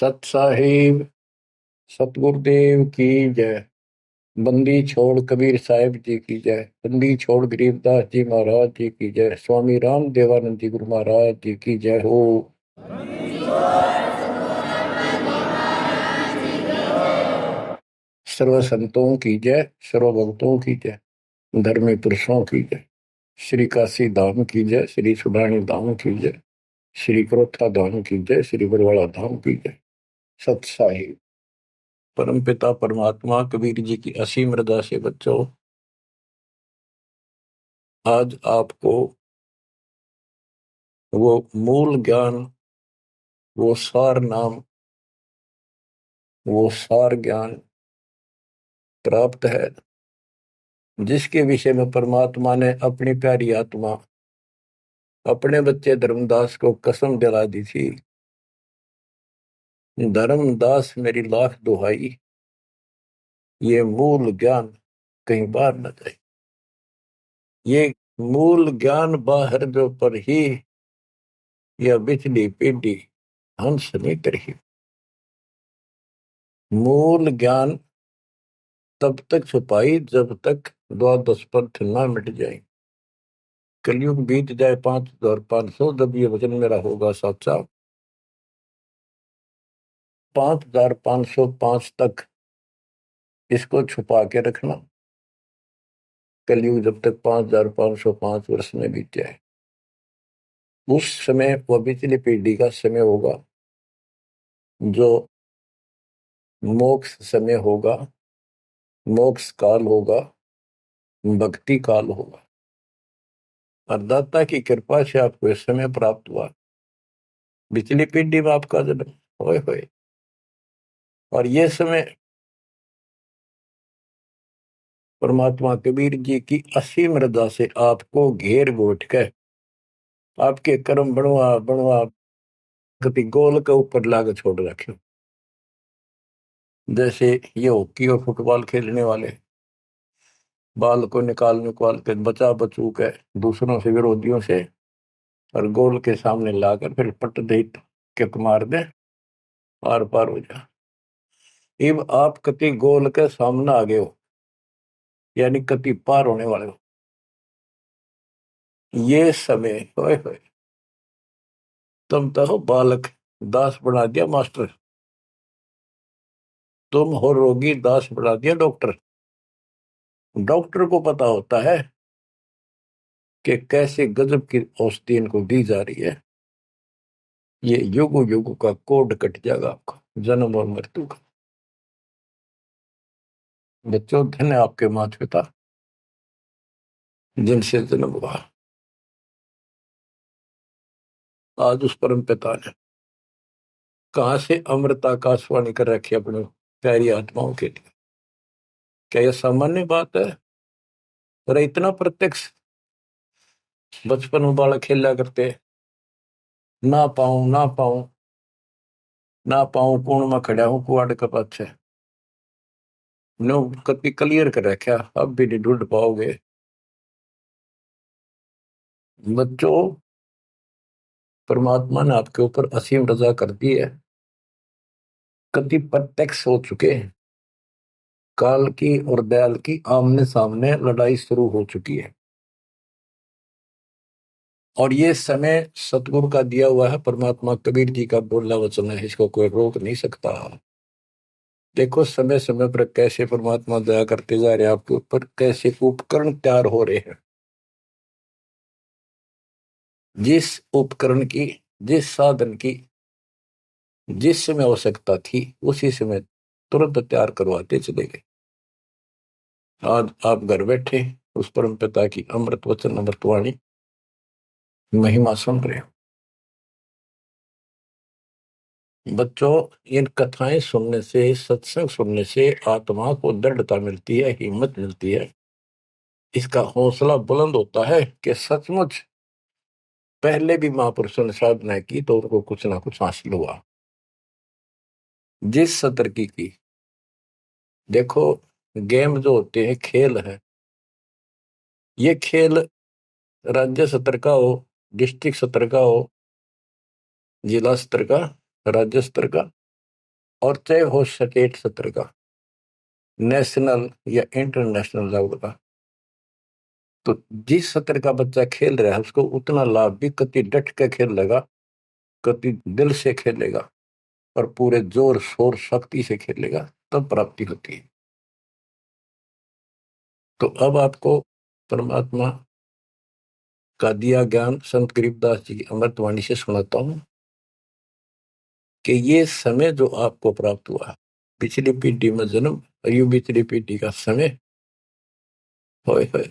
सत साहिब सतगुरुदेव की जय। बंदी छोड़ कबीर साहिब जी की जय। बंदी छोड़ गरीबदास जी महाराज जी की जय। स्वामी राम देवानंद जी गुरु महाराज जी की जय हो। सर्व संतों की जय, सर्व भक्तों की जय, धर्मी पुरुषों की जय। श्री काशी धाम की जय, श्री सुब्राणी धाम की जय, श्री क्रोथा धाम की जय, श्री बरवाड़ा धाम की जय। सत साहिब परम पिता परमात्मा कबीर जी की असीम रजा से बच्चों, आज आपको वो मूल ज्ञान, वो सार नाम, वो सार ज्ञान प्राप्त है, जिसके विषय में परमात्मा ने अपनी प्यारी आत्मा अपने बच्चे धर्मदास को कसम दिला दी थी। धर्मदास मेरी लाख दुहाई, ये मूल ज्ञान कहीं बाहर न जाए। ये मूल ज्ञान बाहर जो पर ही यह बिजली पीढ़ी हंस नहीं करी। मूल ज्ञान तब तक छुपाई जब तक द्वादश पंथ ना मिट जाए। कलयुग बीत जाए 5500, जब ये वचन मेरा होगा साचा। 5505 तक इसको छुपा के रखना। कलयुग जब तक 5505 वर्ष में बीत जाए, उस समय वह बिचली पीढ़ी का समय होगा, जो मोक्ष समय होगा, मोक्ष काल होगा, भक्ति काल होगा। और दाता की कृपा से आपको इस समय प्राप्त हुआ। बिचली पीढ़ी में आपका जन्म होए होए, और ये समय परमात्मा कबीर जी की असीम रजा से आपको घेर घोट कर आपके कर्म बनवा बनवा कभी गोल के ऊपर लाग छोड़ रखे। जैसे ये हॉकी और फुटबॉल खेलने वाले बाल को निकाल के बचा बचू के दूसरों से, विरोधियों से, और गोल के सामने लाकर फिर पट दे किक मार दे, आर पार हो जा। अब आप कति गोल के सामने आ गए हो, यानी कति पार होने वाले हो। ये समय होए होए, तुम तो हो बालक, दास बना दिया मास्टर। तुम हो रोगी, दास बना दिया डॉक्टर। डॉक्टर को पता होता है कि कैसे गजब की औषधि इनको दी जा रही है। ये युगो युगो का कोड कट जाएगा आपका, जन्म और मृत्यु का। बच्चों, धन्य आपके माता पिता जिनसे जन्म हुआ। आज उस परम पिता ने कहां से अमृत आकाशवाणी कर रखी अपनी प्यारी आत्माओं के लिए। क्या यह सामान्य बात है? अरे इतना प्रत्यक्ष बचपन में बालक खेला करते, ना पाऊं ना पाऊं ना पाऊं, कौन में खड़ा हूं कुआड़ के पाछे। नो कति क्लियर कर रखा, अब भी नहीं ढूंढ पाओगे। बच्चों, परमात्मा ने आपके ऊपर असीम रजा कर दी है। कति प्रत्यक्ष हो चुके हैं। काल की और दयाल की आमने सामने लड़ाई शुरू हो चुकी है, और ये समय सतगुरु का दिया हुआ है। परमात्मा कबीर जी का बोला वचन है, इसको कोई रोक नहीं सकता। देखो समय समय पर कैसे परमात्मा दया करते जा रहे हैं आपके ऊपर, कैसे उपकरण तैयार हो रहे हैं। जिस उपकरण की, जिस साधन की जिस समय आवश्यकता थी, उसी समय तुरंत तैयार करवाते चले गए। आज आप घर बैठे उस परम पिता की अमृत वचन अमृतवाणी महिमा सुन रहे हो। बच्चों, इन कथाएं सुनने से, सत्संग सुनने से आत्मा को दृढ़ता मिलती है, हिम्मत मिलती है। इसका हौसला बुलंद होता है कि सचमुच पहले भी महापुरुषों ने साधना की तो उनको कुछ ना कुछ हासिल हुआ। जिस सतर की देखो, गेम जो होते हैं, खेल है, ये खेल राज्य स्तर का हो, डिस्ट्रिक्ट स्तर का हो, जिला स्तर का, राज्य स्तर का, और चाहे हो स्टेट सत्र का, नेशनल या इंटरनेशनल लेवल का, तो जिस सत्र का बच्चा खेल रहा है उसको उतना लाभ भी कति डट के खेलेगा, कति दिल से खेलेगा और पूरे जोर शोर शक्ति से खेलेगा, तब प्राप्ति होती है। तो अब आपको परमात्मा का दिया ज्ञान संत गरीबदास जी की अमृतवाणी से सुनाता हूं कि ये समय जो आपको प्राप्त हुआ, पिछली पीढ़ी में जन्म और यू पिछली पीढ़ी का समय, होए होए,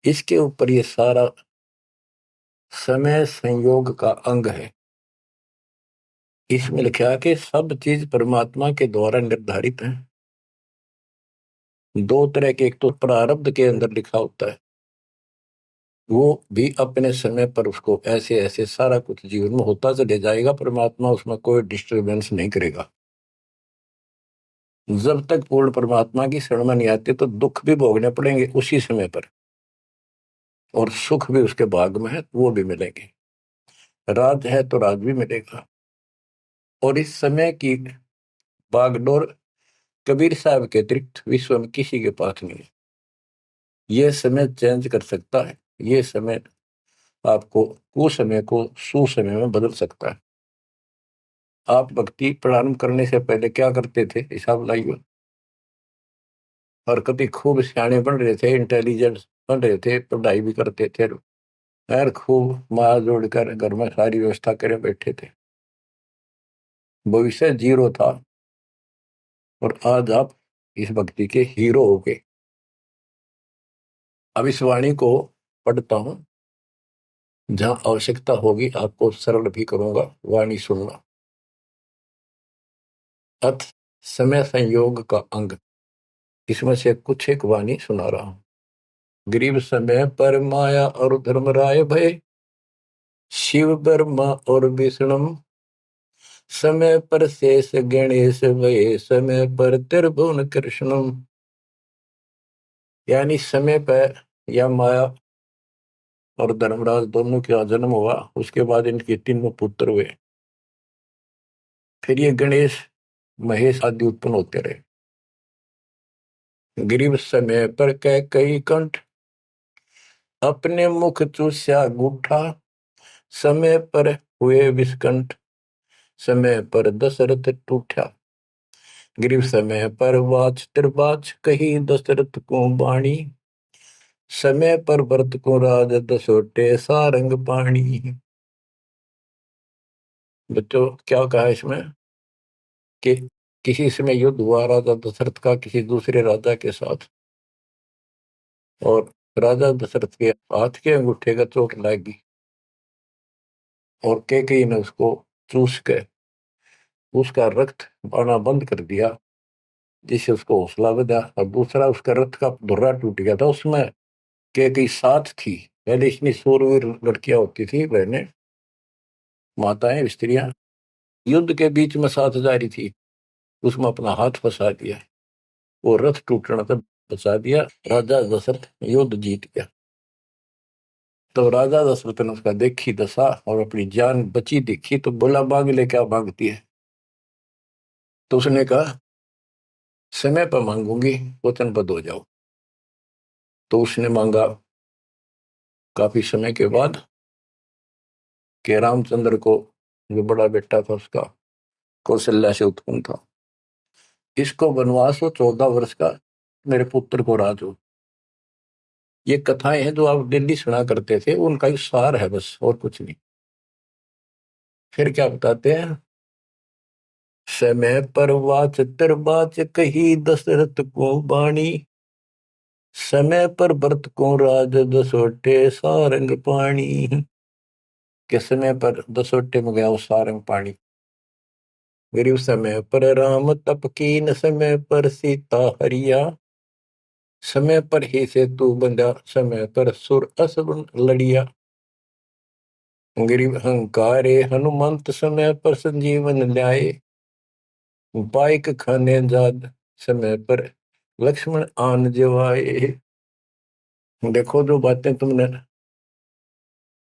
इसके ऊपर ये सारा समय संयोग का अंग है। इसमें लिखा कि सब चीज परमात्मा के द्वारा निर्धारित है। दो तरह के, एक तो प्रारब्ध के अंदर लिखा होता है, वो भी अपने समय पर उसको ऐसे ऐसे सारा कुछ जीवन में होता चले जाएगा, परमात्मा उसमें कोई डिस्टरबेंस नहीं करेगा। जब तक पूर्ण परमात्मा की शरण में नहीं आते तो दुख भी भोगने पड़ेंगे उसी समय पर, और सुख भी उसके भाग में है, वो भी मिलेंगे। राज है तो राज भी मिलेगा। और इस समय की बागडोर कबीर साहब के अतिरिक्त विश्व में किसी के पास नहीं है। ये समय चेंज कर सकता है, ये समय आपको कुसमय को सुसमय में बदल सकता है। आप भक्ति प्रारंभ करने से पहले क्या करते थे, हिसाब लाइए। और कभी खूब सियाने बन रहे थे, इंटेलिजेंट बन रहे थे, पढ़ाई भी करते थे, यार खूब माँ जोड़कर घर में सारी व्यवस्था करे बैठे थे, भविष्य जीरो था। और आज आप इस भक्ति के हीरो हो गए। अब इस वाणी को पढ़ता हूं, जहां आवश्यकता होगी आपको सरल भी करूंगा, वाणी सुनना। अथ समय संयोग का अंग, इसमें से कुछ एक वाणी सुना रहा हूं। गरीब समय पर माया और धर्मराय भय, शिव ब्रह्मा और विष्णु, समय पर शेष गणेश भय, समय पर त्रिभुवन कृष्ण। यानी समय पर या माया और धर्मराज दोनों का जन्म हुआ, उसके बाद इनके तीनों पुत्र हुए, फिर ये गणेश महेश आदि उत्पन्न होते रहे। गरीब समय पर कह कई कंठ, अपने मुख चूस्या गूठा, समय पर हुए विस्कंठ, समय पर दशरथ टूठा। गरीब समय पर वाच त्रिबाच, कही दशरथ को बाणी, समय पर भरत को राज दसोटे सारंग पाणी। बच्चों क्या कहा इसमें कि किसी समय युद्ध हुआ राजा दशरथ का किसी दूसरे राजा के साथ, और राजा दशरथ के हाथ के अंगूठे का चोट लगी और कैकेयी ने उसको चूस के उसका रक्त आना बंद कर दिया, जिससे उसको हौसला बढ़ा। और दूसरा, उसका रथ का धुर्रा टूट गया था, उसमें कैकेयी साथ थी। पहले इतनी शूरवीर लड़कियां होती थी, बहनें, माताएं, स्त्रियां, युद्ध के बीच में साथ जा रही थी, उसमें अपना हाथ फंसा दिया, वो रथ टूटने से बचा दिया, राजा दशरथ युद्ध जीत गया। तो राजा दशरथ ने उसका देखी दशा और अपनी जान बची देखी, तो बोला मांग ले, क्या मांगती है। तो उसने कहा समय पर मांगूंगी, वचनबद्ध हो जाओ। तो उसने मांगा काफी समय के बाद कि रामचंद्र को, जो बड़ा बेटा था उसका, कौशल्या से उत्पन्न था, इसको वनवास हो 14 वर्ष का, मेरे पुत्र को राज हो। ये कथाएं हैं जो आप दिल्ली सुना करते थे, उनका ही सार है बस, और कुछ नहीं। फिर क्या बताते हैं, समय पर वाच बाच, कही दशरथ को बाणी, समय पर भरत को राज दसोटे सारंग पाणी। के समय पर दसोटे में गया वो सारंग पाणी। गरीब समय पर राम तप कीन, समय पर सीता हरिया, समय पर ही से तू बंधा, समय पर सुर असुर लड़िया। गरीब अहंकारे हनुमंत, समय पर संजीवन ल्याए, बाइक खाने जाद, समय पर लक्ष्मण आन जवाए। देखो जो बातें तुमने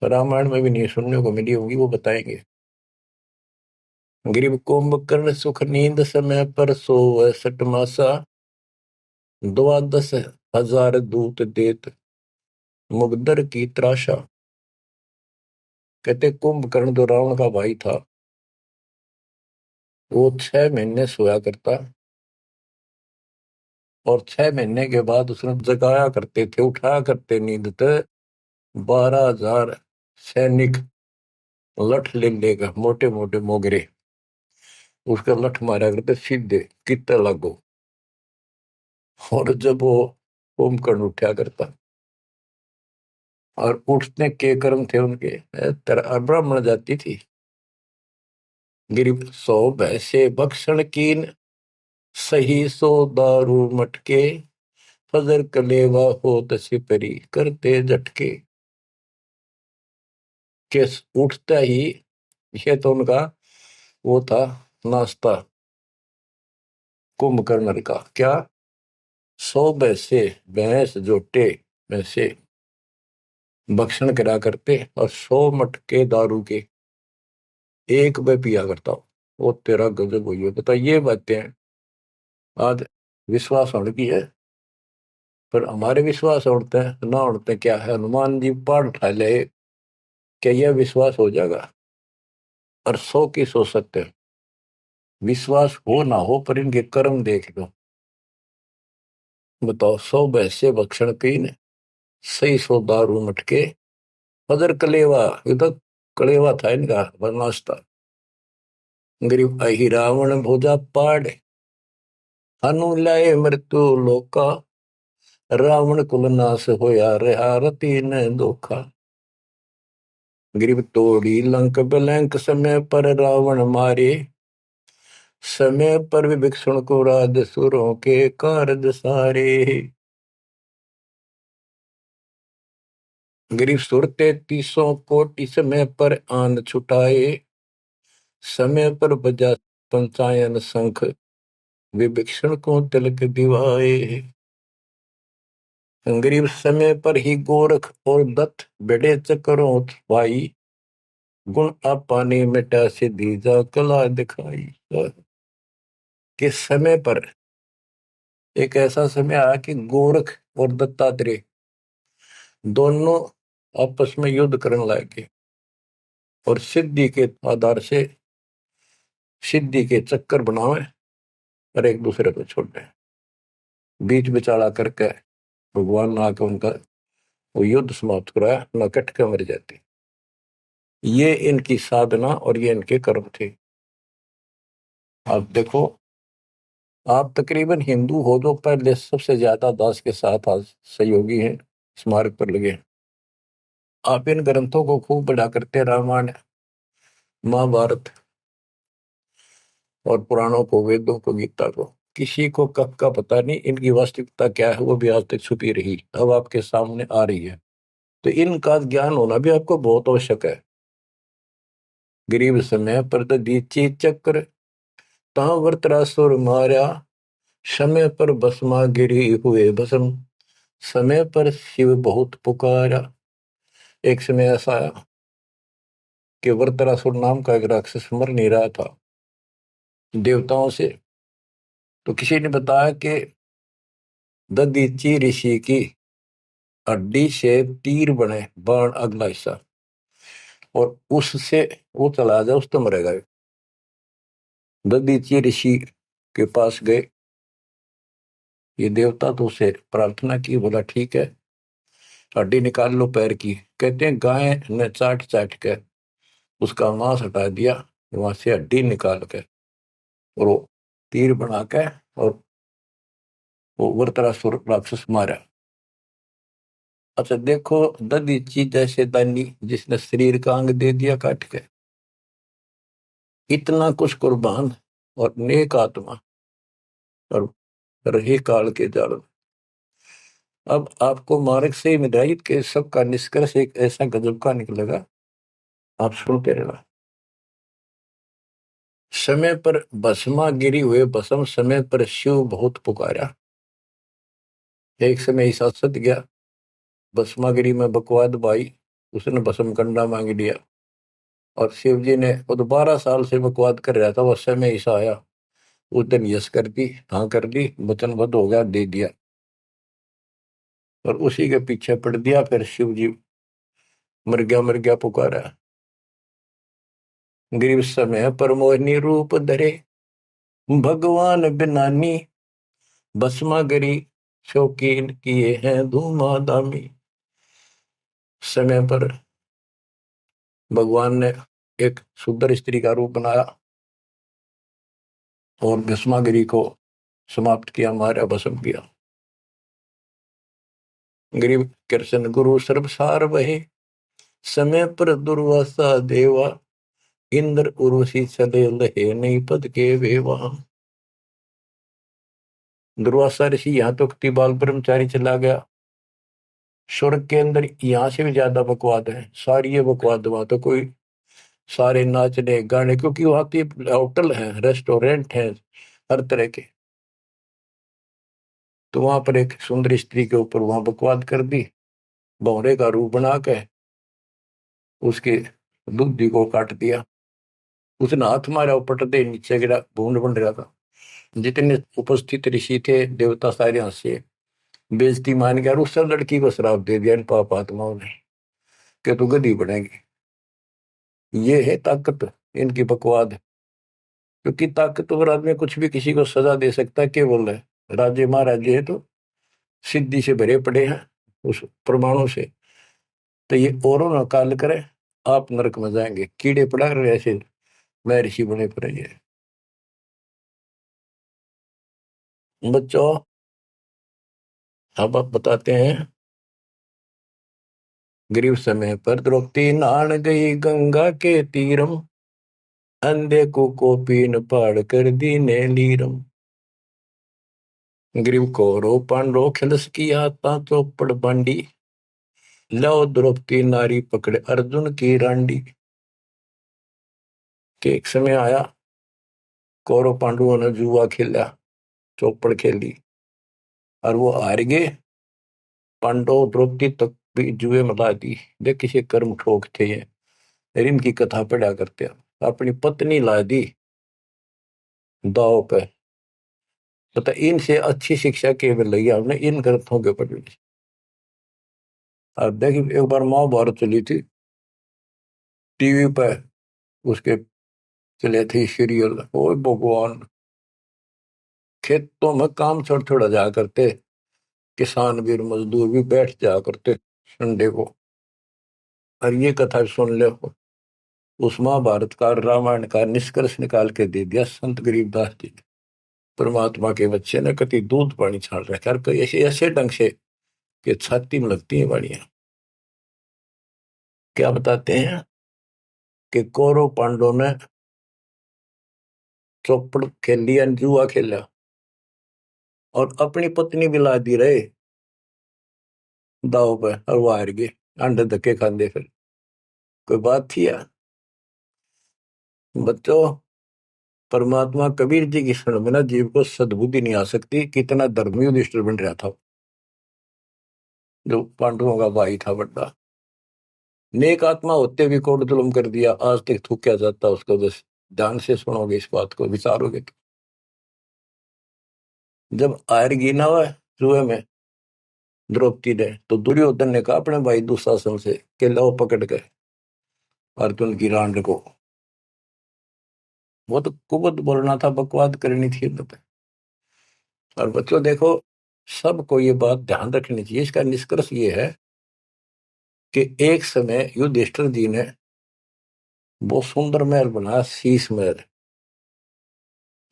रामायण में भी नहीं सुनने को मिली होगी, वो बताएंगे। गरीब कुंभकर्ण सुख नींद समय पर सोवै सटमासा, द्वादश हजार दूत देत मुगदर की त्रासा। कहते कुंभकर्ण जो रावण का भाई था, वो 6 महीने सोया करता, और 6 महीने के बाद उसने जगाया करते थे, उठाया करते नींद से 12,000 सैनिक लठ ले लेगा, मोटे मोटे मोगरे, उसका लठ मारा करते सीधे कितने लागो। और जब वो कुंभकर्ण उठा करता, और उठने के कर्म थे उनके, ब्राह्मण जाति थी। गिरिब सो भैसे बख्शन कीन, सही सो दारू मटके, फजर कलेवा हो सिपरी करते झटके। के उठता ही, ये तो उनका वो था नाश्ता कुंभकर्ण का। क्या? 100 भैंसे, भैंस जोटे भैंसे भक्षण करा करते, और 100 मटके दारू के एक में पिया करता हूँ। वो तेरा गजब हुई है। बता, ये बातें आज विश्वास होने की है, पर हमारे विश्वास उड़ते हैं ना उड़ते क्या है। हनुमान जी पहाड़ उठा ले, क्या यह विश्वास हो जाएगा? और 100 की सो सकते हैं, विश्वास हो ना हो, पर इनके कर्म देख लो। बताओ, 100 भैंसे भक्षण कीन, सही सो दारू मटके, फजर कलेवा, ये तो कलेवा था इनका नाश्ता। गरीब अहि रावण भोजा पाड़, हनु लाए मृत्यु लोका, रावण कुल नाश होया रहा रति न धोखा। गरीब तोड़ी लंक बिलंक, समय पर रावण मारे, समय पर विभीषण को राज सुरों के कारज सारे। गरीब सुर 33 कोटि, समय पर आन छुटाए, समय पर बजा पंचायन शंख, विभीषण को तिलक दिवाए। गरीब समय पर ही गोरख और दत्त बड़े चक्रों भाई, गुण आपानी मिटा सिद्धि जा कला दिखाई। कि समय पर एक ऐसा समय आया कि गोरख और दत्तात्रेय दोनों आपस में युद्ध करने लगे, और सिद्धि के आधार से सिद्धि के चक्कर बनावे, और एक दूसरे को छोड़े। बीच बिचारा करके भगवान ने आकर उनका वो युद्ध समाप्त कराया, न कट के मर जाती। ये इनकी साधना और ये इनके कर्म थे। आप देखो, आप तकरीबन हिंदू हो जो पहले सबसे ज्यादा दास के साथ आज सहयोगी हैं, स्मारक पर लगे। आप इन ग्रंथों को खूब पढ़ा करते, रामायण महाभारत और पुराणों को, वेदों को, गीता को। किसी को कब का पता नहीं, इनकी वास्तविकता क्या है वो भी आज तक छुपी रही, अब आपके सामने आ रही है। तो इनका ज्ञान होना भी आपको बहुत आवश्यक है। गरीब समय पर दीची चक्र, ता वृत्रासुर मारा, समय पर भस्मा गिरी हुए भस्म, समय पर शिव बहुत पुकारा। एक समय ऐसा आया कि वृत्रासुर नाम का एक राक्षस मर नहीं रहा था देवताओं से, तो किसी ने बताया कि दधीची ऋषि की हड्डी से तीर बने, बाण अगला हिस्सा, और उससे वो चला जाए उस तो मरेगा। दधीची ऋषि के पास गए, ये देवता तो उसे प्रार्थना की, बोला ठीक है हड्डी निकाल लो पैर की। कहते हैं गाय ने चाट चाट के उसका मांस हटा दिया, वहां से हड्डी निकाल के, और वो तीर बना के, और वो वृत्रासुर राक्षस मारा। अच्छा देखो, दधीची जैसे दानी जिसने शरीर का अंग दे दिया काट के, इतना कुछ कुर्बान और नेक आत्मा, और रही काल के जाल में। अब आपको मार्ग से हिदायत के सबका निष्कर्ष एक ऐसा गजब का निकलेगा, आप सुनते रहना। समय पर भस्मा गिरी हुए भस्म, समय पर शिव बहुत पुकारा। एक समय ऐसा सत गया, भस्मागिरी में बकवाद भाई, उसने भस्म कंडा मांग लिया। और शिव जी ने वो तो 12 साल से बकवाद कर रहा था, वो समय ऐसा आया, उस दिन यस कर दी, हाँ कर दी, वचनबद्ध हो गया, दे दिया। और उसी के पीछे पड़ दिया, फिर शिव जी मर गया पुकारा। गरीब समय पर मोहिनी रूप धरे, भगवान बिनानी, भस्मा गरी शौकीन किए हैं धूमाधामी। समय पर भगवान ने एक सुंदर स्त्री का रूप बनाया और भस्मागिरी को समाप्त किया, मारा, भस्म किया। गरीब कृष्ण गुरु सर्वसार वहे, समय पर दुर्वासा देवा, इंद्र उर्वशी चले लहे, नहीं पद के वेवा। दुर्वासा ऋषि यहाँ तो बाल ब्रह्मचारी चला गया, स्वर्ग के अंदर यहाँ से भी ज्यादा बकवाद है, सारी ये बकवाद। वहां तो कोई सारे नाचने गाने, क्योंकि वहां की होटल है, रेस्टोरेंट है, हर तरह के। तो वहां पर एक सुंदर स्त्री के ऊपर वहां बकवाद कर दी, भौरे का रूप बना के उसके दूधी को काट दिया। उसने हाथ मारा, पट दे नीचे गिरा, भूड बन रहा था। जितने उपस्थित ऋषि थे, देवता, सारे हंसे, बेइज्जती मान गया। और उस लड़की को श्राप दे दिया इन पाप आत्माओं ने कि तू गधी बनेगी। ये है ताकत इनकी, बकवाद। क्योंकि ताकतवर आदमी कुछ भी किसी को सजा दे सकता है, केवल है राज्य महाराज्य है तो सिद्धि से भरे पड़े हैं उस प्रमाणों से। तो ये औरों ना काल करे, आप नरक में जाएंगे, कीड़े पड़ा रहे ऐसे महर्षि बने पड़े। बच्चों, अब आप बताते हैं। गरीब समय पर द्रौपदी नहान गई गंगा के तीरम, अंधे को कोपीन पाड़ कर दीने लीरम। ग्रीव कौरव पांडव खिलस की आता चौपड़ बांडी, लो द्रौपदी नारी पकड़े अर्जुन की रांडी। के एक समय आया, कौरव पांडवों ने जुआ खेला, चौपड़ खेली, और वो हार गए। पांडव द्रौपदी तक भी जुए में ला दी। देख किसी कर्म ठोक थे ये, इनकी कथा पढ़ा करते हैं। अपनी पत्नी ला दी दाव पे। पता इनसे अच्छी शिक्षा केवल लगी हमने इन ग्रंथों के ऊपर। अब देखिए, एक बार महाभारत चली थी टीवी पे, उसके चले थे सीरियल। ओ भगवान, खेतों में काम छोड़ छोड़ जा करते, किसान भी और मजदूर भी बैठ जा करते संडे को। और ये कथा सुन ले, उस महाभारत का, रामायण का निष्कर्ष निकाल के दे दिया संत गरीबदास जी ने। परमात्मा के बच्चे ने कति दूध पानी छाड़ रखा है, कई ऐसे ऐसे ढंग से कि छाती में लगती है बाड़ियां। क्या बताते हैं कि कौरव पांडव ने चौपड़ खेल लिया, जुआ खेला, और अपनी पत्नी भी ला दी रहे दाव पे, और वो हार गए। अंडे धक्के खाते फिर, कोई बात थी यार। बच्चों, परमात्मा कबीर जी की शरण में ना जीव को सद्बुद्धि नहीं आ सकती। कितना धर्मी युधिष्ठिर बन रहा था, जो पांडवों का भाई था बड़ा। नेक आत्मा होते भी कोट जुल्म कर दिया, आज तक थूका जाता उसको। बस ध्यान से सुनोगे, इस बात को विचारोगे तो। जब आयरगी ना हुआ जुए में द्रौपदी ने, तो दुर्योधन ने कहा अपने भाई दुशासन से कि लो पकड़ के अर्जुन की रांड को। वो तो कुबत बोलना था, बकवाद करनी थी तो। और बच्चों देखो, सबको ये बात ध्यान रखनी चाहिए। इसका निष्कर्ष ये है कि एक समय युधिष्ठिर जी ने बहुत सुंदर महल बनाया, शीश महल।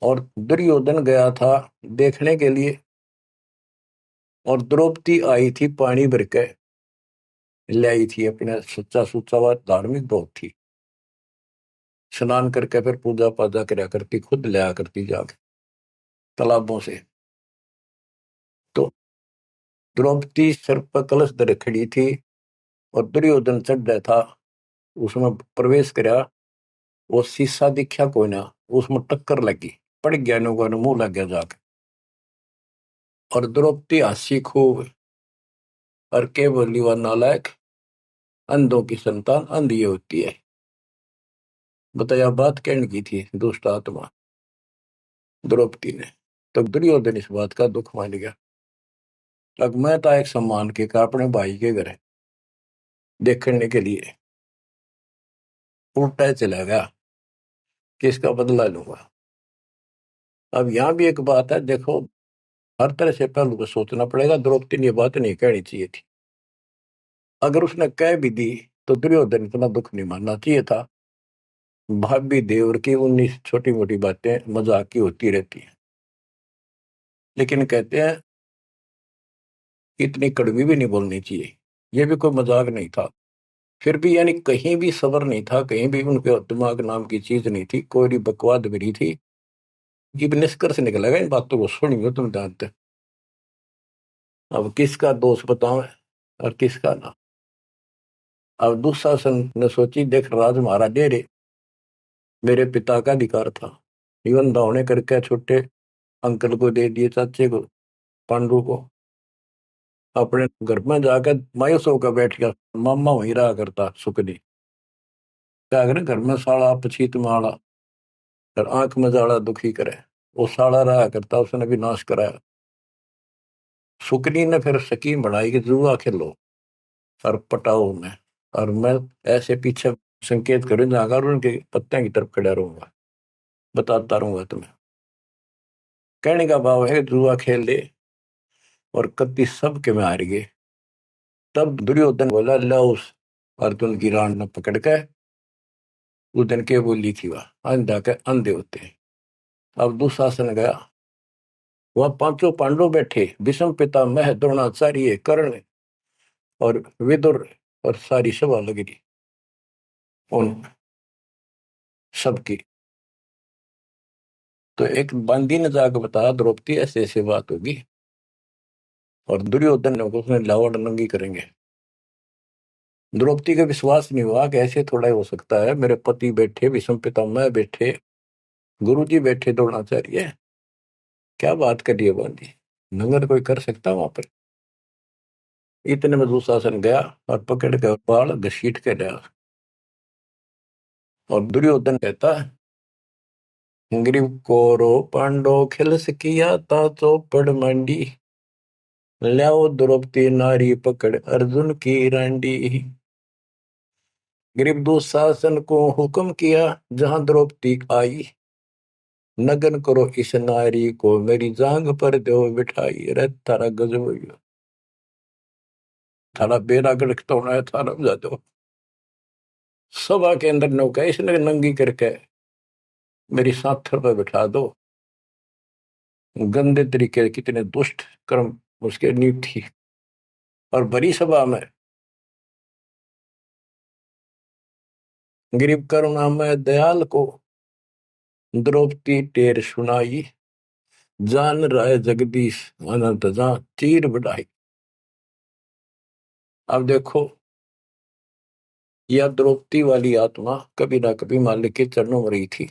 और दुर्योधन गया था देखने के लिए, और द्रौपदी आई थी पानी भर के लाई थी अपने, सच्चा सुच्चा बात, धार्मिक बहुत थी। स्नान करके फिर पूजा पाजा कराया करती, खुद लाया करती जाके तालाबों से। तो द्रौपदी सर पर कलश धर खड़ी थी, और दुर्योधन चढ़ रहा था, उसमें प्रवेश कराया। वो शीशा दिखा कोई ना, उसमें टक्कर लगी, पड़ गया, नुका मुंह लग गया जाके। और द्रौपदी हंसी खूब, और के बोली वह नालायक, अंधों की संतान अंधी होती है। बताया बात कहने की थी दुष्ट आत्मा द्रौपदी ने। तो दुर्योधन इस बात का दुख मान गया। अब मैं था एक सम्मान के का अपने भाई के घर देखने के लिए उल्टा चला गया कि इसका बदला लूंगा। अब यहाँ भी एक बात है, देखो हर तरह से पहलू को सोचना पड़ेगा। द्रौपदी ने ये बात नहीं कहनी चाहिए थी। अगर उसने कह भी दी तो दुर्योधन इतना दुख नहीं मानना चाहिए था। भाभी देवर की 19 छोटी मोटी बातें मजाक की होती रहती हैं, लेकिन कहते हैं इतनी कड़वी भी नहीं बोलनी चाहिए। ये भी कोई मजाक नहीं था। फिर भी यानी कहीं भी सबर नहीं था, कहीं भी उनके दिमाग नाम की चीज नहीं थी, कोई भी बकवाद भी नहीं थी। ये भी निष्कर्ष निकलेगा इन बातों को सुनिए तुम जानते। अब किसका दोष बताओ और किसका ना। अब दुशासन ने सोची, देख राज हमारा दे रे, मेरे पिता का अधिकार था। जीवन दावने करके छोटे अंकल को दे दिए, चाचे को, पांडु को। अपने घर में जाकर मायूस होकर बैठ गया। मामा वहीं रहा करता सुखनी। क्या करे घर में साला पछीत माला और आंख में जाला दुखी करे। वो साला रहा करता, उसने भी नाश कराया। सुकनी ने फिर स्कीम बनाई कि जुआ खेलो और पटाओ में, और मैं ऐसे पीछे संकेत करूं जाकर और उनके पत्ते की तरफ खड़ा रहूंगा, बताता रहूंगा तुम्हें। कहने का भाव है जुआ खेल ले और कति सब के में हार गए। तब दुर्योधन बोला, ला उस अर्जुन की रान न पकड़ के। उस दिन के बोली थी वह अंधा के अंधे होते हैं। अब दुशासन गया, वह पांचों पांडव बैठे, भीष्म पितामह द्रोणाचार्य कर्ण और विदुर, और सारी सभा लग रही उन सबकी। तो एक बंदी ने जाकर बताया द्रौपदी ऐसे ऐसे बात होगी, और दुर्योधन ने उसने लावड़ नंगी करेंगे। द्रौपदी का विश्वास नहीं हुआ कि ऐसे थोड़ा ही हो सकता है। मेरे पति बैठे, भीष्म पितामह बैठे, गुरुजी बैठे, द्रोणाचार्य, क्या बात करी है बंदी, नंगर कोई कर सकता वहां पर। इतने में दुशासन गया और पकड़ के बाल घसीट के लिया। और दुर्योधन कहता, ग्रीव कोरो पांडो खिलस किया ता चौपड़ मंडी, ल्याओ द्रौपदी नारी पकड़ अर्जुन की रांडी। ग्रीव दुशासन को हुक्म किया, जहां द्रौपदी आई, नगन करो इस नारी को, मेरी जांग पर दो बिठाई। रे थारा गजब हो गया, थारा बेड़ा गड़क तो होना है, थारा बजा दो। सभा के अंदर नौका इसने नंगी करके मेरी साथर पर बिठा दो। गंदे तरीके, कितने दुष्ट कर्म उसके नींव थी। और बड़ी सभा में गरीब करुणा में दयाल को द्रौपदी टेर सुनाई, जान राय जगदीश अनंत जा चीर बढ़ाई। अब देखो, यह द्रौपदी वाली आत्मा कभी ना कभी मालिक के चरणों में रही थी,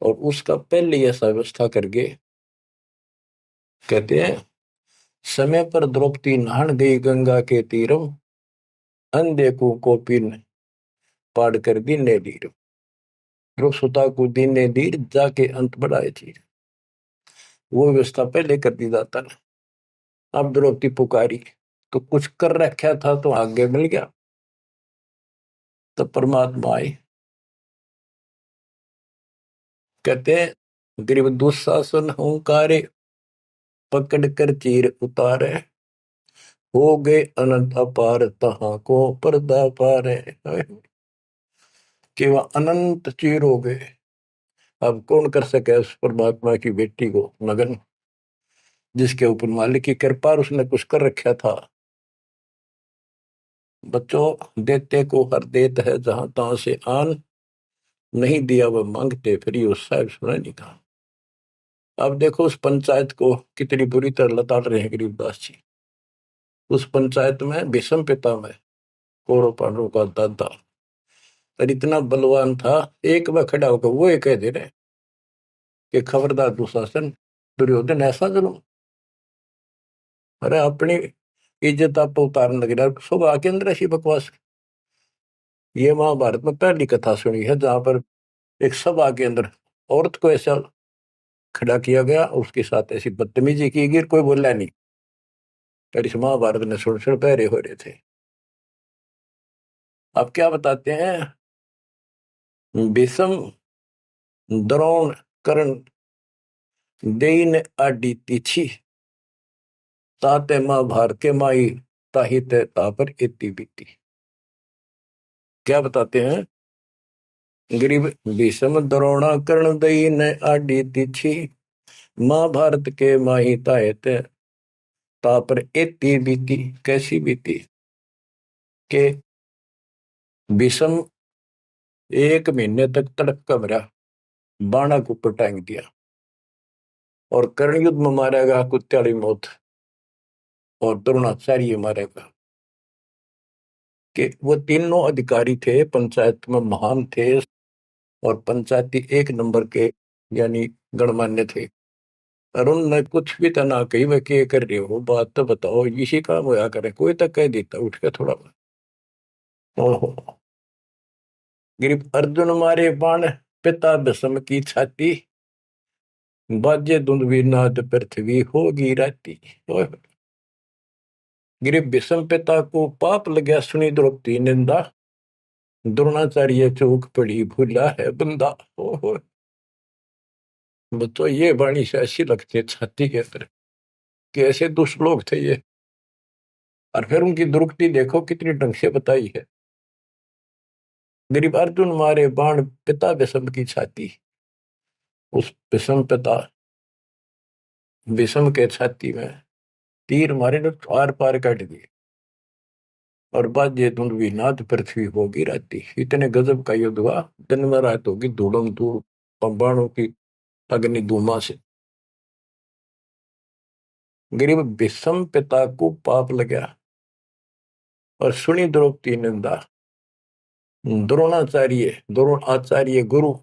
और उसका पहले ऐसा व्यवस्था करके कहते हैं, समय पर द्रौपदी नहान गई गंगा के तीरम, अंधे को कोपिन पाड़ कर दीने दीर, ध्रुव सुता को दीने दीर, जाके अंत बढ़ाए चीर। वो व्यवस्था पहले कर दी जाता ना। अब द्रौपदी पुकारी तो कुछ कर रखा था तो आगे मिल गया। तो परमात्मा आए, कहते हैं गरीब दुशासन हुंकारे, पकड़ कर चीर उतारे, हो गए अनंत अपार तहां को पर्दा पारे। कि वह अनंत चीर हो गए। अब कौन कर सके उस परमात्मा की बेटी को नगन, जिसके ऊपर मालिक की कृपा, उसने कुछ कर रखा था। बच्चों, देते को हर देत है, जहां तहां से आन, नहीं दिया वह मांगते, फिर ये उस साहब सुना नहीं कहा। अब देखो उस पंचायत को कितनी बुरी तरह लताड़ रहे हैं गरीबदास जी। उस पंचायत में भीष्म पितामह कौरव पांडवों का दादा और इतना बलवान था, एक बार खड़ा होकर वो ये कह दे रहे कि खबरदार दुशासन, दुर्योधन ऐसा जुल्म। अरे अपनी इज्जत आप उतारने लगे, सुबह के अंदर ऐसी बकवास। ये महाभारत में पहली कथा सुनी है जहां पर एक सभा के अंदर औरत को ऐसा खड़ा किया गया, उसके साथ ऐसी बदतमीजी की गई, कोई बोला नहीं। पर इस महाभारत ने सुन पहरे हो रहे थे। अब क्या बताते हैं, भीष्म द्रोण कर्ण देइन आडि तिथि ताते महाभारत के माई ताही ते तापर इति बीती। क्या बताते हैं, गरीब भीष्म द्रोण कर्ण देइन आडि तिथि महाभारत के माही ताहे ते तापर इति बीती। कैसी बीती के भीष्म 1 महीने तक तड़प का मरा, बाणा को ऊपर टांग दिया, और कर्ण युद्ध में मारेगा कुत्त्याली मौत, और द्रोणाचार्य मारेगा। कि वो तीनों अधिकारी थे, पंचायत में महान थे, और पंचायती 1 नंबर के यानी गणमान्य थे। और उनने कुछ भी तो ना कही, वह क्या कर रहे हो, बात तो बताओ, इसी काम होया करे, कोई तक कह देता उठ के थोड़ा। ओहो, गिरिप अर्जुन मारे बाण पिता भीष्म की छाती, बाजे दुंदुभी नाद पृथ्वी होगी राती। गिरिप भीष्म पिता को पाप लगा, सुनी द्रौपदी निंदा, द्रोणाचार्य चौक पड़ी भूला है बंदा। ओहो, तो ये वाणी से ऐसी लगती है छाती के अंदर कि ऐसे दुष्ट लोग थे ये। और फिर उनकी दुर्गति देखो कितनी ढंग से बताई है। गरीब अर्जुन मारे बाण पिता भीष्म की छाती, उस भीष्म पिता भीष्म के छाती में तीर मारे ने आर पार काट दिए, और बाजे धुंधवी नाद पृथ्वी होगी राती। इतने गजब का युद्ध हुआ, दिन में रात होगी धूड़म धूड़ बाणों की अग्नि धूमा से। गरीब भीष्म पिता को पाप लगा, और सुनी द्रौपदी निंदा, द्रोण आचार्य गुरु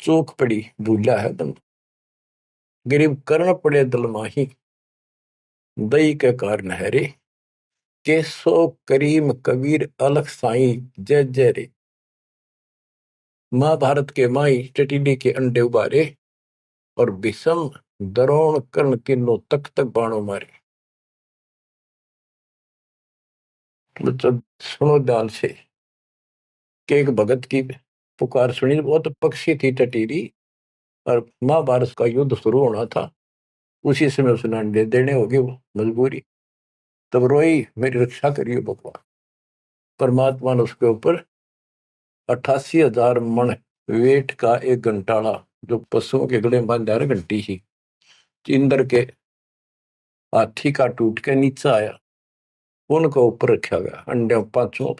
चूक पड़ी भूला है बंद। गरीब कर्ण पड़े दल माही, दई के कारण है रे, केसो करीम कबीर अलख साई जय जय रे। महाभारत के माई टटीडी के अंडे उबारे, और भीष्म द्रोण कर्ण तीनों तक तक बाणों मारे। बच्चों सुनो ध्यान से कि एक भगत की पुकार सुनी, बहुत पक्षी थी टटीरी, और महाभारत का युद्ध शुरू होना था, उसी समय उसने अंडे देने होगी, वो मजबूरी। तब रोई, मेरी रक्षा करिए भगवान। परमात्मा ने उसके ऊपर 88,000 मन वेट का एक घंटाड़ा, जो पशुओं के गले में बांधा घंटी ही, इंद्र के हाथी का टूट के नीचे आया, उनको ऊपर रखा गया अंडे 5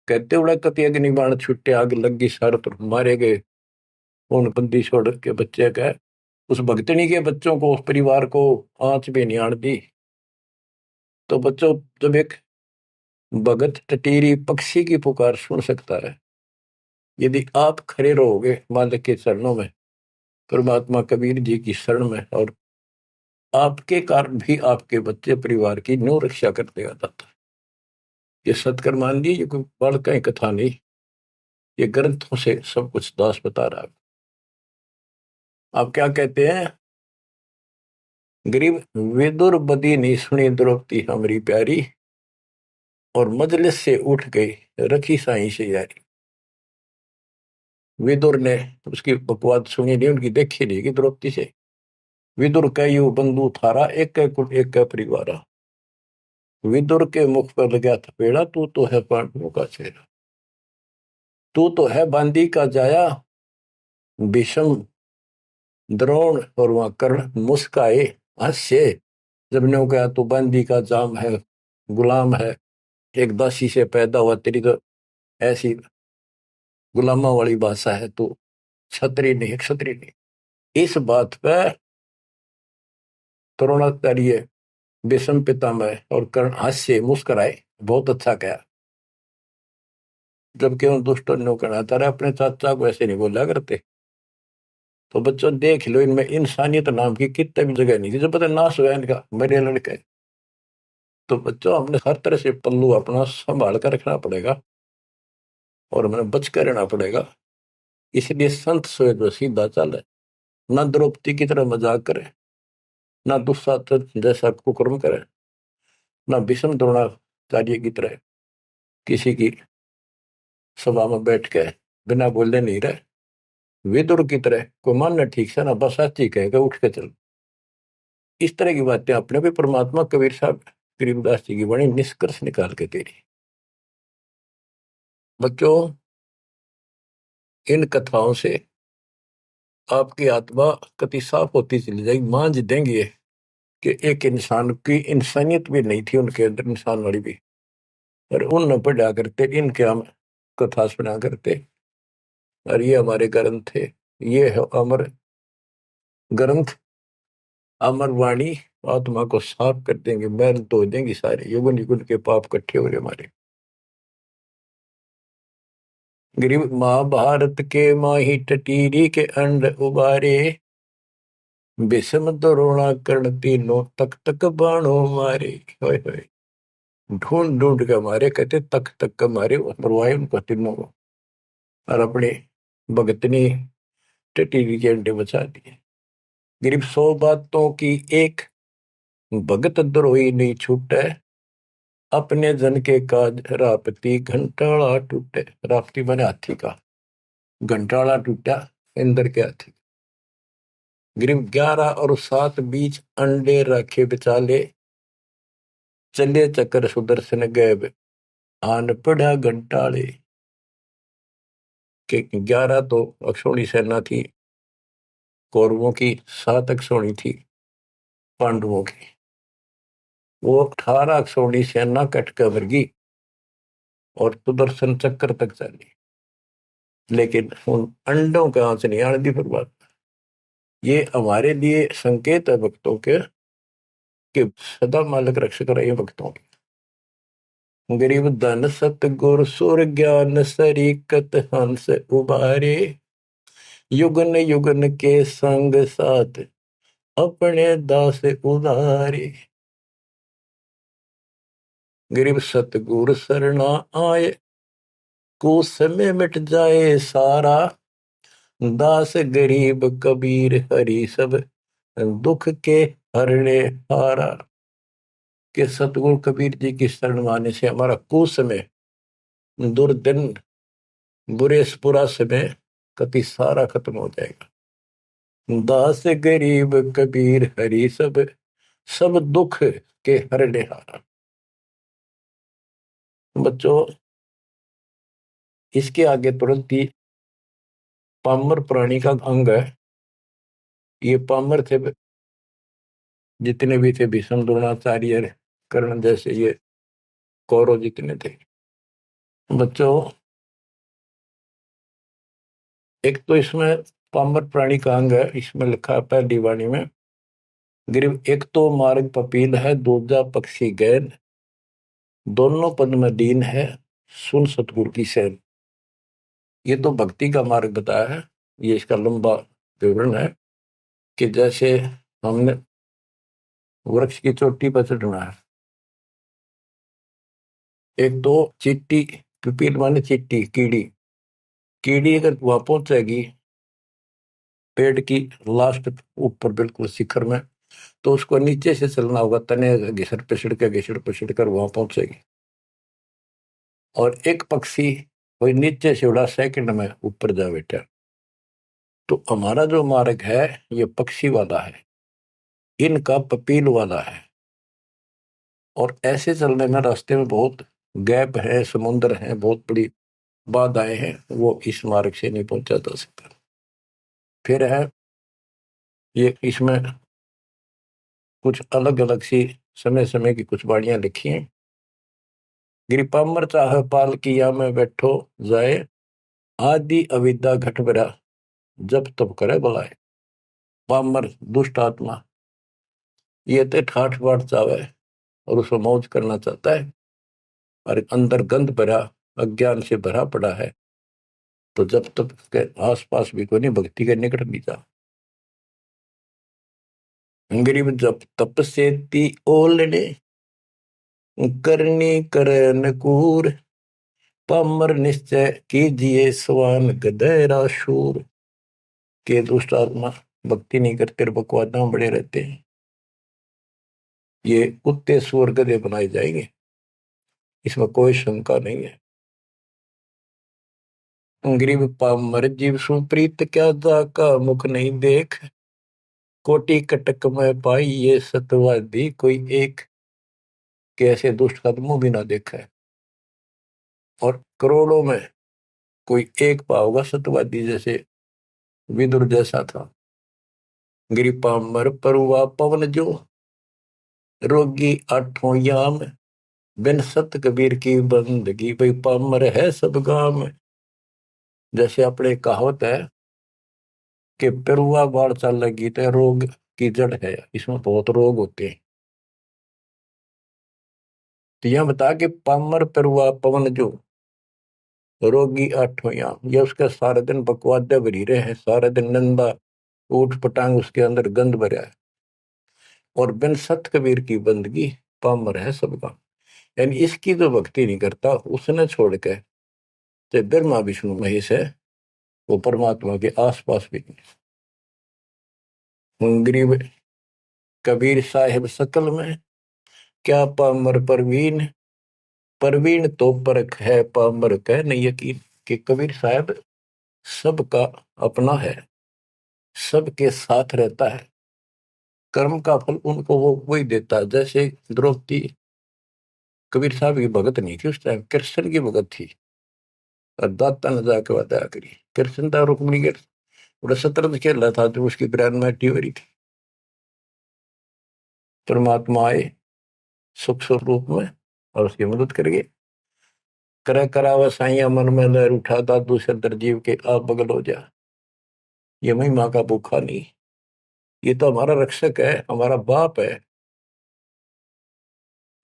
कहते उड़ा कति अग्नि बाण छुट्टे, आग लगी सारे पर मारे गए। उन बंदी छोड़ के बच्चे का, उस भगतनी के बच्चों को, उस परिवार को आंच भी नहीं आड़ दी। तो बच्चों, जब एक भगत टटीरी पक्षी की पुकार सुन सकता है, यदि आप खड़े रहोगे मालिक के चरणों में, परमात्मा कबीर जी की शरण में, और आपके कारण भी आपके बच्चे परिवार की न्यू रक्षा करते आता था। ये सत्कर मान ली, ये कोई बालका कथा नहीं, ये ग्रंथों से सब कुछ दास बता रहा है। आप क्या कहते हैं, गरीब विदुर बदी नहीं सुनी द्रौपदी हमारी प्यारी, और मजलिस से उठ गई रखी साई से यारी। विदुर ने उसकी बकवाद सुनी नहीं, उनकी देखी नहीं कि द्रौपदी से। विदुर का यू बंधु थारा, एक कुट एक परिवारा। विदुर के मुख पर लगा थपेड़ा, तू तो है पांडवों का चेहरा, तू तो है बांदी का जाया। भीष्म द्रोण और वहां कर्ण मुस्काए हास्य, जब ने कहा तू बांदी का जाम है, गुलाम है, एक दासी से पैदा हुआ, तेरी तो ऐसी गुलामा वाली भाषा है, तो क्षत्रिय नहीं, क्षत्रिय नहीं। इस बात पर द्रोणाचार्य भीष्म पितामह और कर्ण हास्य मुस्कुराए, बहुत अच्छा कहा। जबकि उन दुष्टों ने कहना था, अपने चाचा को ऐसे नहीं बोला करते। तो बच्चों देख लो, इनमें इंसानियत नाम की कितने भी जगह नहीं थी, जो पता नाश हुआ इनका, मेरे लड़के। तो बच्चों, हमने हर तरह से पल्लू अपना संभाल कर रखना पड़ेगा। और हमें बच कर रहना पड़ेगा। इसलिए संत सोए जो सीधा चले, ना द्रौपदी की तरह मजाक करे, ना दुस्साहस जैसा कुकर्म करे, ना भीष्म द्रोणाचार्य की तरह किसी की सभा में बैठ के बिना बोले नहीं रहे। विदुर की तरह कोई मानना ठीक से ना बस साची कहेगा उठ के चल। इस तरह की बातें अपने भी परमात्मा कबीर साहब गरीबदास जी की बड़ी निष्कर्ष निकाल के दे रही। बच्चों, इन कथाओं से आपकी आत्मा कति साफ होती चली जाएगी। मान देंगे कि एक इंसान की इंसानियत भी नहीं थी उनके अंदर, इंसान वाली भी, और उन न पढ़ा करते, इनके हम कथा सुना करते। और ये हमारे ग्रंथ थे, ये है अमर ग्रंथ, अमर वाणी आत्मा को साफ कर देंगे, मैल धो देंगे सारे युगन युगन के पाप इकट्ठे हो रहे हमारे। गरीब महाभारत के माही टटीरी के अंड उबारे, विषम द्रोणा कर्ण तीनों तक तक बाणों मारे। होय होय, ढूंढ ढूंढ के मारे, कहते तक तक के मारे, मरवाए उनको तीनों को, और अपने भगतनी टटीरी के अंडे बचा दिए। गरीब 100 बातों की एक, भगत द्रोही नहीं छूटे, अपने जन के काज रापती घंटाला टूटे। रापती बने हाथी का, घंटाला टूटा इंद्र के हाथी। गरीब 11 और 7 बीच अंडे रखे बिचाले, चले चक्कर सुदर्शन गैब आन पड़ा घंटाले। के 11 तो अक्षौणी सेना थी कौरवों की, 7 अक्षौणी थी पांडवों की। वो 18 अक्षौणी सेना कटकर वर्गी और सुदर्शन चक्कर तक चली, लेकिन उन अंडों के आंच नहीं आने दी फिर बात। ये हमारे लिए संकेत है भक्तों के कि सदा मालिक रक्षक रहे भक्तों के। गरीब धन सतगुर सुर ज्ञान सरीकत हंस उबारे, युगन युगन के संग साथ अपने दास उदारे। गरीब सतगुर सरना आए, कुछ समय मिट जाए सारा, दास गरीब कबीर हरि सब दुख के हरने हारा। के सतगुरु कबीर जी की शरण आने से हमारा कुछ समय, दुर्दिन, बुरा समय कति सारा खत्म हो जाएगा। दास गरीब कबीर हरि सब सब दुख के हरने हारा। बच्चों, इसके आगे तुरंत ही पामर प्राणी का अंग है। ये पामर थे जितने भी थे, भीष्म द्रोणाचार्य कर्ण जैसे, ये कौरव जितने थे। बच्चों, एक तो इसमें पामर प्राणी का अंग है, इसमें लिखा है पहली वाणी में, गरीब एक तो मार्ग पपील है, दूजा पक्षी गैन, दोनों पद में दीन है, सुन सतगुरु की सैन। ये तो भक्ति का मार्ग बताया है। ये इसका लंबा विवरण है कि जैसे हमने वृक्ष की चोटी पर चढ़ना है, एक तो चीटी, पिपील माने चीटी, कीड़ी, कीड़ी अगर वहां पहुंचेगी पेड़ की लास्ट ऊपर बिल्कुल शिखर में, तो उसको नीचे से चलना होगा, तने घिसड़ पिसड़ कर वहां पहुंचेगी। और एक पक्षी कोई नीचे से उड़ा सेकंड में ऊपर जा बैठा। तो हमारा जो मार्ग है ये पक्षी वाला है, इनका पपील वाला है। और ऐसे चलने में रास्ते में बहुत गैप है, समुद्र है, बहुत बड़ी बाधाएं हैं, वो इस मार्ग से नहीं पहुंचा जा सकता। फिर है ये, इसमें कुछ अलग अलग सी समय समय की कुछ बाणियां लिखी हैं। गिरिपामर चाह पाल किया में बैठो जाए, आदि अविद्या घट बरा जब तब करे बुलाए। पामर दुष्ट आत्मा ये तो ठाठ बाट चावे और उसको मौज करना चाहता है, और अंदर गंद भरा अज्ञान से भरा पड़ा है, तो जब तक के आस पास भी कोई नहीं, भक्ति के निकट नहीं जा। गरीब जब तप से ती ओलने, करनी करे नकूर, पामर निश्चय कीजिए स्वान गधेरा शूर। के दुष्ट आत्मा भक्ति नहीं करते, बकवादा बड़े रहते हैं, ये कुत्ते सुअर गधे बनाए जाएंगे, इसमें कोई शंका नहीं है। गरीब पामर जीव सुप्रीत क्या जाका मुख नहीं देख। कोटि कटक में पाई ये सतवादी कोई एक। कैसे दुष्ट का मुंह भी ना देखा है, और करोड़ों में कोई एक पाओगा सतवादी जैसे विदुर जैसा था। गिरी पामर परुआ पवन जो रोगी आठों याम। बिन सत कबीर की बंदगी भाई पामर है सब गाम। जैसे अपने कहावत है कि पेरुआ बाढ़ चल लगी तो रोग की जड़ है, इसमें बहुत रोग होते हैं। तो यह बता कि पामर पेरुआ पवन जो रोगी आठों याम, ये उसका सारे दिन बकवादे भरी रहे हैं, सारे दिन नंदा ऊट पटांग उसके अंदर गंद भरा है। और बिन सत कबीर की बंदगी पामर है सबका, यानी इसकी जो भक्ति नहीं करता उसने छोड़ के चाहे ब्रह्मा विष्णु महेश है, वो परमात्मा के आसपास भी नहीं। गरीब कबीर साहिब सकल में क्या पामर परवीन। परवीन तो परख है पामर कह नहीं यकीन। कि कबीर साहब सबका अपना है, सबके साथ रहता है, कर्म का फल उनको वो वही देता है। जैसे द्रौपदी कबीर साहब की भगत नहीं थी, उस टाइम कृष्ण की भगत थी, और दाता ने जाके वादा करी। कृष्ण था रुक्मिणी के बड़ा शतरंज खेल रहा था, जो उसकी ब्रांड मैटी हो रही थी। परमात्मा आए सुख स्वरूप में और उसकी मदद करिए। करे करावा साइया मन में लहर उठा दादू सदर जीव के आप बगल हो जा। ये महिमा का भूखा नहीं, ये तो हमारा रक्षक है, हमारा बाप है।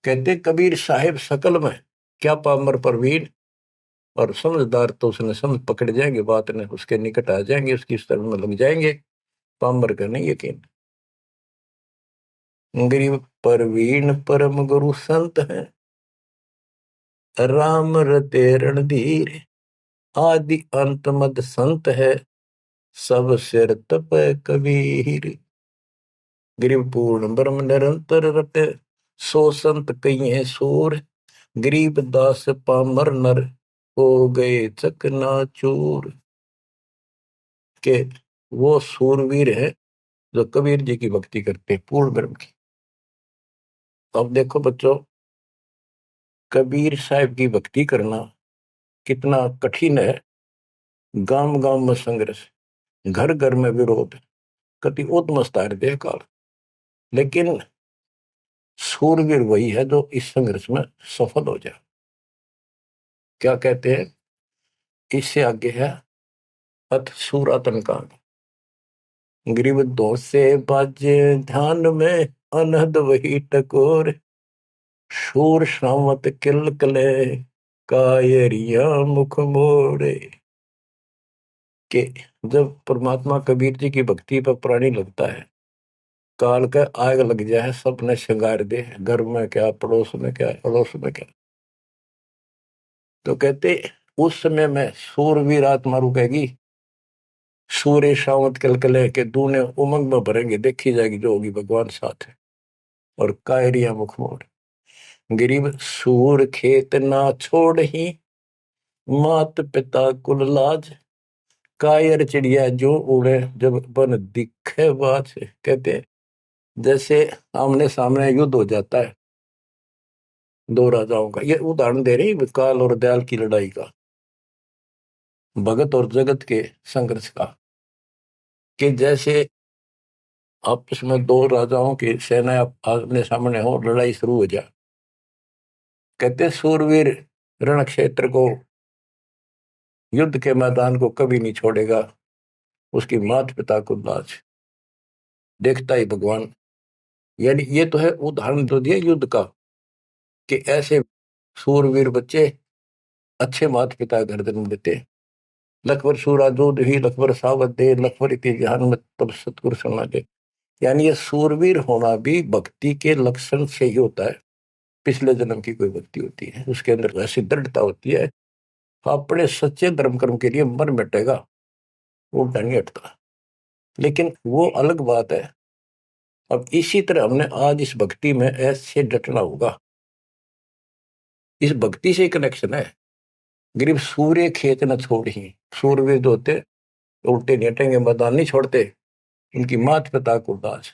कहते कबीर साहिब सकल में क्या पामर परवीन। और समझदार तो उसने समझ पकड़ जाएंगे, बात ने उसके निकट आ जाएंगे, उसकी शरण में लग जाएंगे। पामर का नहीं यकीन। गरीब परवीन परम गुरु संत है, राम रते रणधीर। आदि अंत मद संत है, सब सिर तप कबीर। गरीब पूर्ण ब्रह्म निरंतर रटे, सो संत कहिए सूर। गरीब दास पामर नर, हो गए चकनाचूर। के वो सूरवीर है जो कबीर जी की भक्ति करते हैं, पूर्ण ब्रह्म की। अब देखो बच्चों, कबीर साहब की भक्ति करना कितना कठिन है। गांव गांव में संघर्ष, घर घर में विरोध, कति उत्मस्तार दे काल। लेकिन सूरवीर वही है जो इस संघर्ष में सफल हो जाए। क्या कहते हैं, इससे आगे है अथ सूरातन कांड। ग्रीव दो से बाजे ध्यान में, अनहद वही टकोर। शूर श्रावत किल कले, कायरिया मुख मोड़े। कि जब परमात्मा कबीर जी की भक्ति पर प्राणी लगता है, काल का आग लग जाए, सबने श्रृंगार दे, घर में क्या, पड़ोस में क्या, अड़ोस में क्या। तो कहते उस समय में सूरवीर आत्मा रुकेगी, सूर्य शावत कलकले के दूने उमंग में भरेंगे, देखी जाएगी जो होगी भगवान साथ है। और कायरिया मुख मोड़। गरीब सूर खेत ना छोड़ ही, मात पिता कुल लाज। कायर चिड़िया जो उड़े, जब बन दिखे बाज। कहते जैसे आमने सामने युद्ध हो जाता है दो राजाओं का, ये उदाहरण दे रही काल और दयाल की लड़ाई का, भगत और जगत के संघर्ष का। कि जैसे आपस में दो राजाओं की सेना आमने सामने हो, लड़ाई शुरू हो जाए। कहते सूरवीर रण क्षेत्र को, युद्ध के मैदान को कभी नहीं छोड़ेगा, उसकी माता पिता को लाज, देखता ही भगवान। यानी ये तो है उदाहरण तो दिया युद्ध का, कि ऐसे सूरवीर बच्चे अच्छे माता पिता घर जन्म देते। लखबर सूरा दूध ही लखबर सावत दे, लखबर इति ज्ञान में तब सतगुरु सुना दे। यानी ये सूरवीर होना भी भक्ति के लक्षण से ही होता है। पिछले जन्म की कोई भक्ति होती है, उसके अंदर ऐसी दृढ़ता होती है अपने सच्चे धर्म कर्म के लिए मर मिटेगा, वो नहीं हटता। लेकिन वो अलग बात है। अब इसी तरह हमने आज इस भक्ति में ऐसे डटना होगा। इस भक्ति से कनेक्शन है। गरीब सूर्य खेत न छोड़ ही, सूर्यवीर जो होते उल्टे नहीं हटेंगे, मैदान नहीं छोड़ते, उनकी मात पिता को दाज।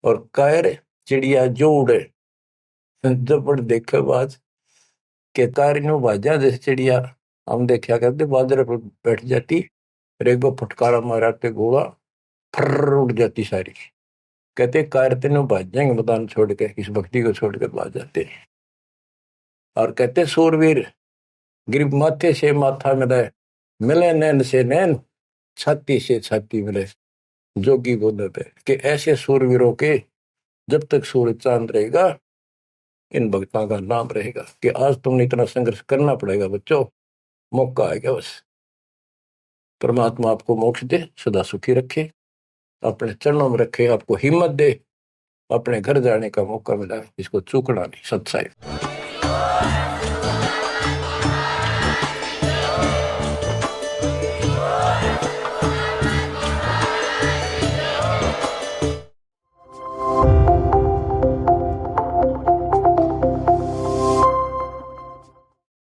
और कायर चिड़िया जो उड़े, जब देखे बाज के कार नो बाजा, जैसे चिड़िया हम देखा करते बाजरे पर बैठ जाती, एक बार फटकारा माराते गोला फर उड़ जाती सारी। कहते कार तीनों भाज जाएंगे मैदान छोड़ के, इस भक्ति को छोड़कर भाज जाते हैं। और कहते सूरवीर गिर माथे से माथा मिले, मिले नैन से नैन, छाती से छाती मिले। जोगी बोले थे कि ऐसे सूरवीरों के जब तक सूरज चांद रहेगा, इन भक्तों का नाम रहेगा। कि आज तुमने इतना संघर्ष करना पड़ेगा बच्चों, मौका आएगा बस। परमात्मा आपको मोक्ष दे, सदा सुखी रखे, अपने चरणों में रखे, आपको हिम्मत दे, अपने घर जाने का मौका मिला, इसको चूकना नहीं। सत्साई।